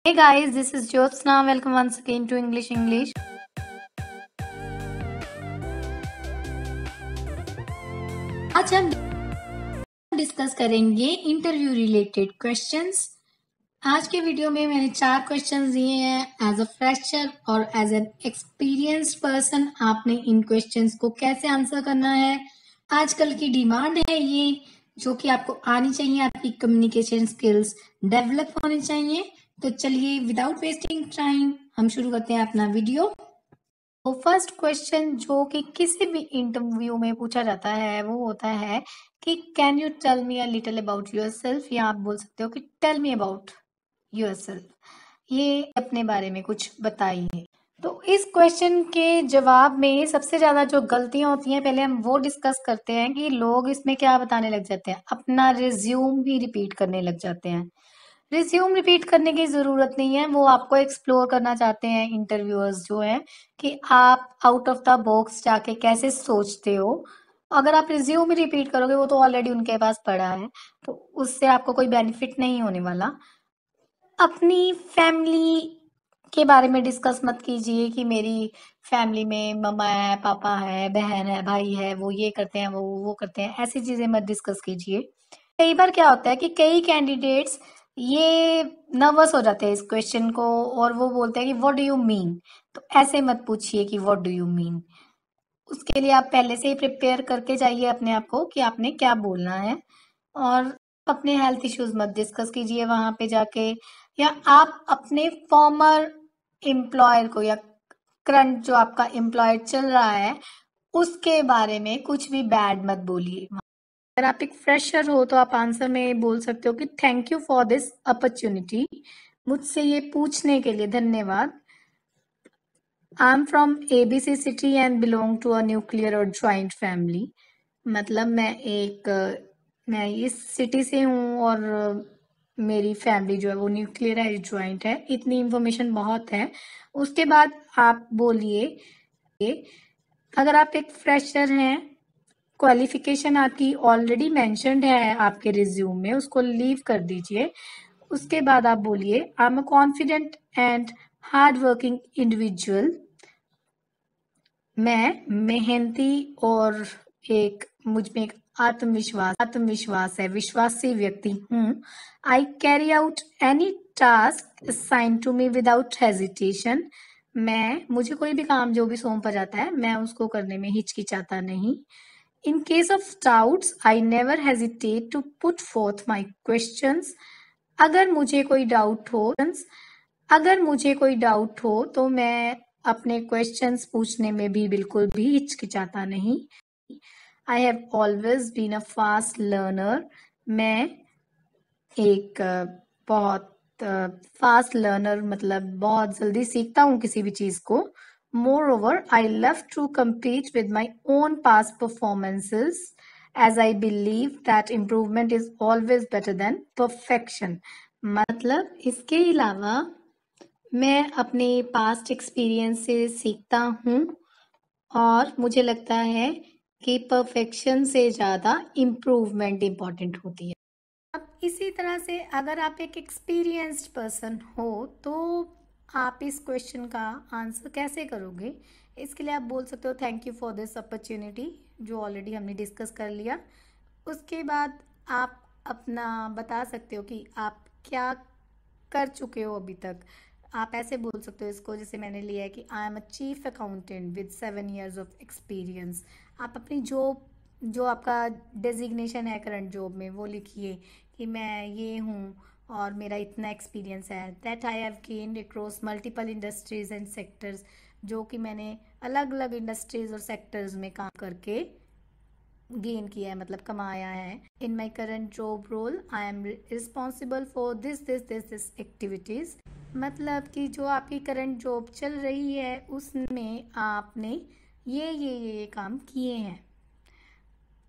Hey guys, this is Jyotsna. Welcome once again to English. आज हम discuss करेंगे interview related questions. आज के वीडियो में मैंने 4 क्वेश्चंस दिए हैं। एज अ फ्रेशर और एज एन एक्सपीरियंस्ड पर्सन आपने इन क्वेश्चंस को कैसे आंसर करना है। आजकल की डिमांड है ये, जो कि आपको आनी चाहिए, आपकी कम्युनिकेशन स्किल्स डेवलप होनी चाहिए। तो चलिए विदाउट वेस्टिंग टाइम हम शुरू करते हैं अपना वीडियो। तो फर्स्ट क्वेश्चन जो कि किसी भी इंटरव्यू में पूछा जाता है वो होता है कि can you tell me a little about yourself, या आप बोल सकते हो कि टेल मी अबाउट योरसेल्फ, ये अपने बारे में कुछ बताइए। तो इस क्वेश्चन के जवाब में सबसे ज्यादा जो गलतियां होती हैं पहले हम वो डिस्कस करते हैं कि लोग इसमें क्या बताने लग जाते हैं, अपना रिज्यूम ही रिपीट करने लग जाते हैं। रिज्यूम रिपीट करने की जरूरत नहीं है, वो आपको एक्सप्लोर करना चाहते हैं इंटरव्यूअर्स जो हैं कि आप आउट ऑफ द बॉक्स जाके कैसे सोचते हो। अगर आप रिज्यूम ही रिपीट करोगे वो तो ऑलरेडी उनके पास पड़ा है, तो उससे आपको कोई बेनिफिट नहीं होने वाला। अपनी फैमिली के बारे में डिस्कस मत कीजिए कि मेरी फैमिली में मम्मा है, पापा है, बहन है, भाई है, वो ये करते हैं, वो करते हैं, ऐसी चीजें मत डिस्कस कीजिए। कई बार क्या होता है कि कई कैंडिडेट्स ये नर्वस हो जाते हैं इस क्वेश्चन को और वो बोलते हैं कि व्हाट डू यू मीन। तो ऐसे मत पूछिए कि व्हाट डू यू मीन। उसके लिए आप पहले से ही प्रिपेयर करके जाइए अपने आप को कि आपने क्या बोलना है। और अपने हेल्थ इश्यूज मत डिस्कस कीजिए वहां पे जाके, या आप अपने फॉर्मर एम्प्लॉयर को या करंट जो आपका एम्प्लॉयर चल रहा है उसके बारे में कुछ भी बैड मत बोलिए। अगर आप एक फ्रेशर हो तो आप आंसर में बोल सकते हो कि thank you for this opportunity, मुझसे ये पूछने के लिए धन्यवाद। I am from ABC city and belong to a nuclear और ज्वाइंट फैमिली। मतलब मैं इस सिटी से हूँ और मेरी फैमिली जो है वो न्यूक्लियर है, ज्वाइंट है। इतनी इंफॉर्मेशन बहुत है। उसके बाद आप बोलिए, अगर आप एक फ्रेशर हैं, क्वालिफिकेशन आपकी ऑलरेडी मेंशन्ड है आपके रिज्यूम में, उसको लीव कर दीजिए। उसके बाद आप बोलिए I am a confident and hard working individual. मैं मेहनती और मुझ में एक आत्मविश्वास है, विश्वासी व्यक्ति हूँ। I carry out any task assign to me without hesitation. मुझे कोई भी काम जो भी सौंपा जाता है मैं उसको करने में हिचकिचाता नहीं। In case of doubts I never hesitate to put forth my questions. अगर मुझे कोई डाउट हो तो मैं अपने क्वेश्चंस पूछने में भी बिल्कुल भी हिचकिचाता नहीं। I have always been a fast learner. मैं एक बहुत फास्ट लर्नर, मतलब बहुत जल्दी सीखता हूँ किसी भी चीज को। Moreover I love to compete with my own past performances as I believe that improvement is always better than perfection। मतलब इसके अलावा मैं अपने पास्ट एक्सपीरियंस से सीखता हूँ और मुझे लगता है कि परफेक्शन से ज़्यादा इम्प्रूवमेंट इम्पॉर्टेंट होती है। अब इसी तरह से अगर आप एक एक्सपीरियंस्ड पर्सन हो तो आप इस क्वेश्चन का आंसर कैसे करोगे। इसके लिए आप बोल सकते हो thank you for this opportunity, जो ऑलरेडी हमने डिस्कस कर लिया। उसके बाद आप अपना बता सकते हो कि आप क्या कर चुके हो अभी तक। आप ऐसे बोल सकते हो इसको, जैसे मैंने लिया है कि I am a chief accountant with 7 years of experience. आप अपनी जॉब, जो आपका डेजिग्नेशन है करंट जॉब में, वो लिखिए कि मैं ये हूँ और मेरा इतना एक्सपीरियंस है। That I have gained across multiple industries and sectors, जो कि मैंने अलग अलग इंडस्ट्रीज और सेक्टर्स में काम करके गेन किया है, मतलब कमाया है। In my current job role I am responsible for this activities. मतलब कि जो आपकी करंट जॉब चल रही है उसमें आपने ये काम किए हैं।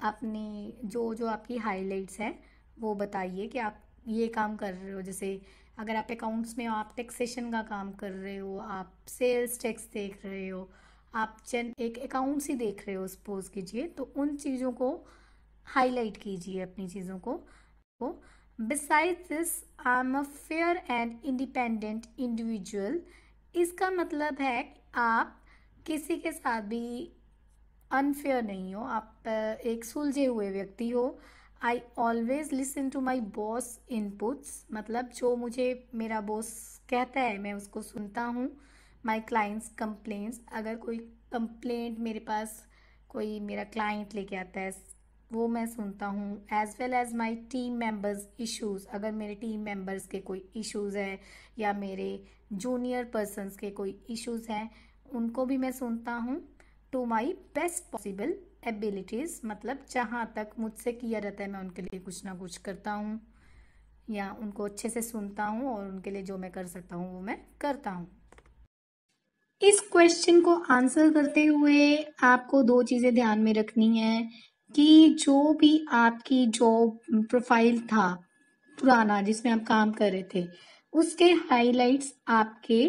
अपनी जो जो आपकी हाइलाइट्स हैं वो बताइए कि आप ये काम कर रहे हो। जैसे अगर आप अकाउंट्स में हो, आप टैक्सेशन का काम कर रहे हो, आप सेल्स टैक्स देख रहे हो, आप एक अकाउंट्स ही देख रहे हो सपोज कीजिए, तो उन चीज़ों को हाईलाइट कीजिए अपनी चीज़ों को। Besides this, I'm a fair and independent individual. इसका मतलब है कि आप किसी के साथ भी अनफेयर नहीं हो, आप एक सुलझे हुए व्यक्ति हो. I always listen to my boss inputs, मतलब जो मुझे मेरा बॉस कहता है मैं उसको सुनता हूँ. माई क्लाइंट्स कंप्लेंट्स, अगर कोई कंप्लेंट मेरे पास कोई मेरा क्लाइंट लेके आता है वो मैं सुनता हूँ. As well as my team members issues, अगर मेरे टीम मेंबर्स के कोई इश्यूज़ है या मेरे जूनियर पर्सनस के कोई इश्यूज़ हैं उनको भी मैं सुनता हूँ. To my best possible abilities, मतलब जहाँ तक मुझसे किया रहता है मैं उनके लिए कुछ ना कुछ करता हूँ या उनको अच्छे से सुनता हूँ और उनके लिए जो मैं कर सकता हूँ वो मैं करता हूँ. इस क्वेश्चन को आंसर करते हुए आपको दो चीज़ें ध्यान में रखनी है कि जो भी आपकी जॉब प्रोफाइल था पुराना जिसमें आप काम कर रहे थे उसके हाइलाइट्स आपके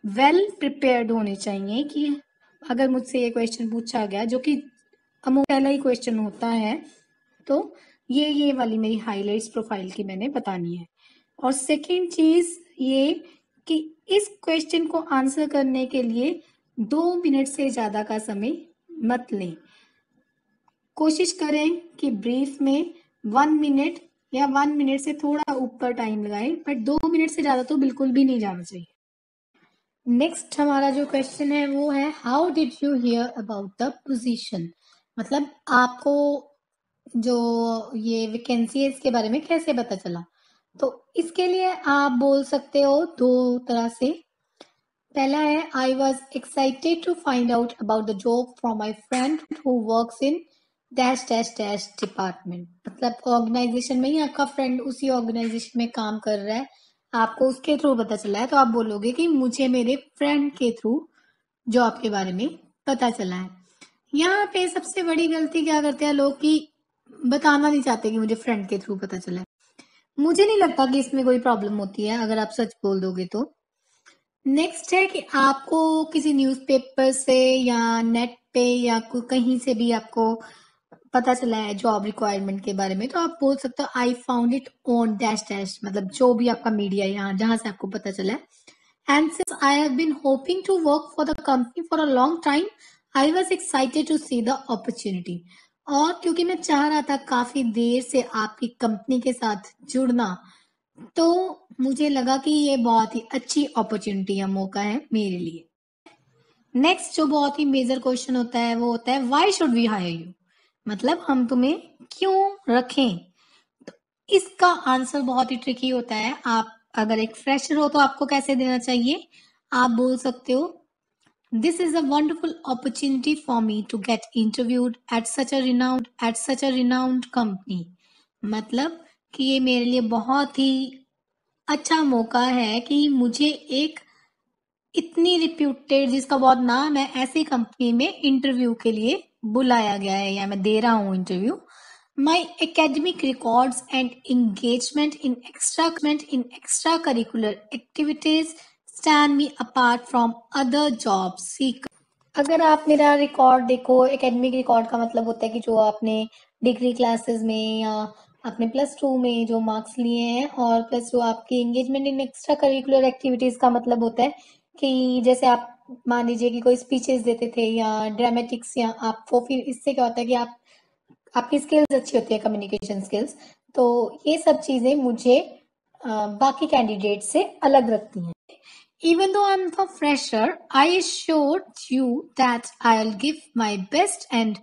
वेल प्रिपेयर्ड होने चाहिए. कि अगर मुझसे ये क्वेश्चन पूछा गया जो कि अमूमन पहला ही क्वेश्चन होता है तो ये वाली मेरी हाइलाइट्स प्रोफाइल की मैंने बतानी है. और सेकेंड चीज ये कि इस क्वेश्चन को आंसर करने के लिए 2 मिनट से ज्यादा का समय मत लें. कोशिश करें कि ब्रीफ में 1 मिनट या 1 मिनट से थोड़ा ऊपर टाइम लगाएं, बट 2 मिनट से ज्यादा तो बिल्कुल भी नहीं जाना चाहिए. नेक्स्ट हमारा जो क्वेश्चन है वो है how did you here about the position, मतलब आपको जो ये वैकेंसी है इसके बारे में कैसे पता चला. तो इसके लिए आप बोल सकते हो दो तरह से. पहला है I was excited to find out about the job from my friend who works in dash dash dash department, मतलब ऑर्गेनाइजेशन में ही आपका फ्रेंड उसी ऑर्गेनाइजेशन में काम कर रहा है, आपको उसके थ्रू पता चला है तो आप बोलोगे कि मुझे मेरे फ्रेंड के थ्रू जॉब के बारे में पता चला है. यहाँ पे सबसे बड़ी गलती क्या करते हैं लोग कि बताना नहीं चाहते कि मुझे फ्रेंड के थ्रू पता चला है. मुझे नहीं लगता कि इसमें कोई प्रॉब्लम होती है अगर आप सच बोल दोगे तो. नेक्स्ट है कि आपको किसी न्यूज़पेपर से या नेट पे या कहीं से भी आपको पता चला है जॉब रिक्वायरमेंट के बारे में तो आप बोल सकते हो I found it on dash dash, मतलब जो भी आपका मीडिया है यहाँ जहां से आपको पता चला है. And since I have been hoping to work for the company for a long time I was excited to see the opportunity, और क्योंकि मैं चाह रहा था काफी देर से आपकी कंपनी के साथ जुड़ना तो मुझे लगा कि ये बहुत ही अच्छी अपॉर्चुनिटी या मौका है मेरे लिए. नेक्स्ट जो बहुत ही मेजर क्वेश्चन होता है वो होता है why should we hire you, मतलब हम तुम्हें क्यों रखें. तो इसका आंसर बहुत ही ट्रिकी होता है. आप अगर एक फ्रेशर हो तो आपको कैसे देना चाहिए, आप बोल सकते हो this is a wonderful opportunity for me to get interviewed at such a renowned company, मतलब कि ये मेरे लिए बहुत ही अच्छा मौका है कि मुझे एक इतनी रिप्यूटेड जिसका बहुत नाम है ऐसी कंपनी में इंटरव्यू के लिए बुलाया गया है या मैं दे रहा हूँ interview. My academic records and engagement in extra curricular activities stand me apart from other job seeker. अगर आप मेरा रिकॉर्ड देखो, एकेडमिक रिकॉर्ड का मतलब होता है कि जो आपने डिग्री क्लासेस में या आपने +2 में जो मार्क्स लिए हैं, और प्लस जो आपकी एंगेजमेंट इन एक्स्ट्रा करिकुलर एक्टिविटीज का मतलब होता है कि जैसे आप मान लीजिए कि कोई स्पीचेस देते थे या ड्रामेटिक्स, या आपको फिर इससे क्या होता है कि आपकी स्किल्स अच्छी होती है, कम्युनिकेशन स्किल्स. तो ये सब चीजें मुझे बाकी कैंडिडेट से अलग रखती हैं. Even though I'm a fresher, I assured you that I'll give my best and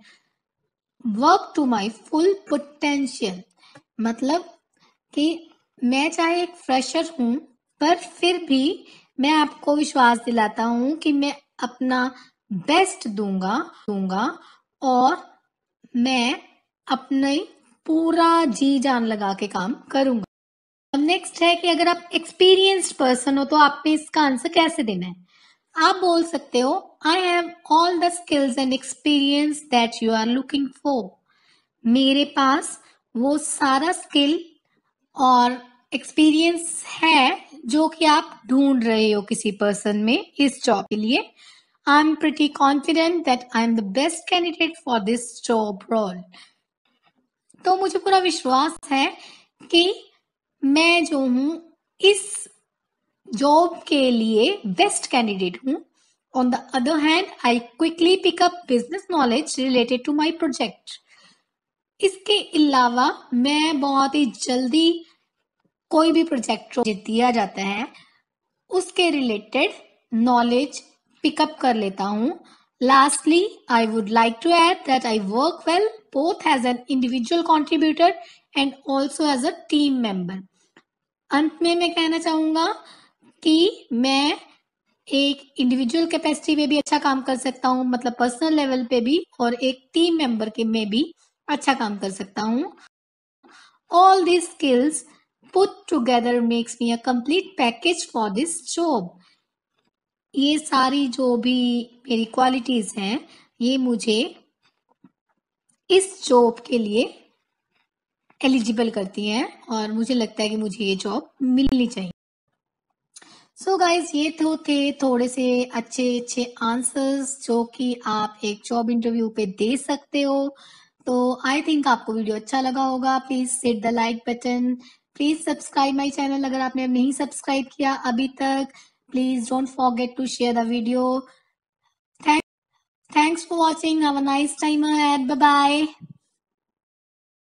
work to my full potential. मतलब कि मैं चाहे एक फ्रेशर हूं पर फिर भी मैं आपको विश्वास दिलाता हूं कि मैं अपना बेस्ट दूंगा और मैं अपने पूरा जी जान लगा के काम करूंगा. नेक्स्ट है कि अगर आप एक्सपीरियंस्ड पर्सन हो तो आप में इसका आंसर कैसे देना है. आप बोल सकते हो I have all the skills and experience that you are looking for, मेरे पास वो सारा स्किल और एक्सपीरियंस है जो कि आप ढूंढ रहे हो किसी पर्सन में इस जॉब के लिए. I am pretty confident that I am the best candidate for this job role. तो मुझे पूरा विश्वास है कि मैं जो हूँ इस जॉब के लिए बेस्ट कैंडिडेट हूँ। On the other hand, I quickly pick up business knowledge related to my project. इसके अलावा मैं बहुत ही जल्दी कोई भी प्रोजेक्ट जो दिया जाता है उसके रिलेटेड नॉलेज पिकअप कर लेता हूँ। Lastly, I would like to add that I work well both as an individual contributor and also as a team member. अंत में मैं कहना चाहूंगा कि मैं एक इंडिविजुअल कैपेसिटी में भी अच्छा काम कर सकता हूँ, मतलब पर्सनल लेवल पे भी, और एक टीम मेंबर के में भी अच्छा काम कर सकता हूँ। All these skills put together makes me a complete package for this job. ये सारी जो भी मेरी क्वालिटीज हैं ये मुझे इस जॉब के लिए एलिजिबल करती हैं और मुझे लगता है कि मुझे ये जॉब मिलनी चाहिए। सो गाइज, ये तो थे थोड़े से अच्छे आंसर्स जो कि आप एक जॉब इंटरव्यू पे दे सकते हो। तो आई थिंक आपको वीडियो अच्छा लगा होगा। Please hit the like button, please subscribe my channel अगर आपने नहीं सब्सक्राइब किया अभी तक। Please don't forget to share the video. Thanks for watching. Have a nice time ahead. Bye bye.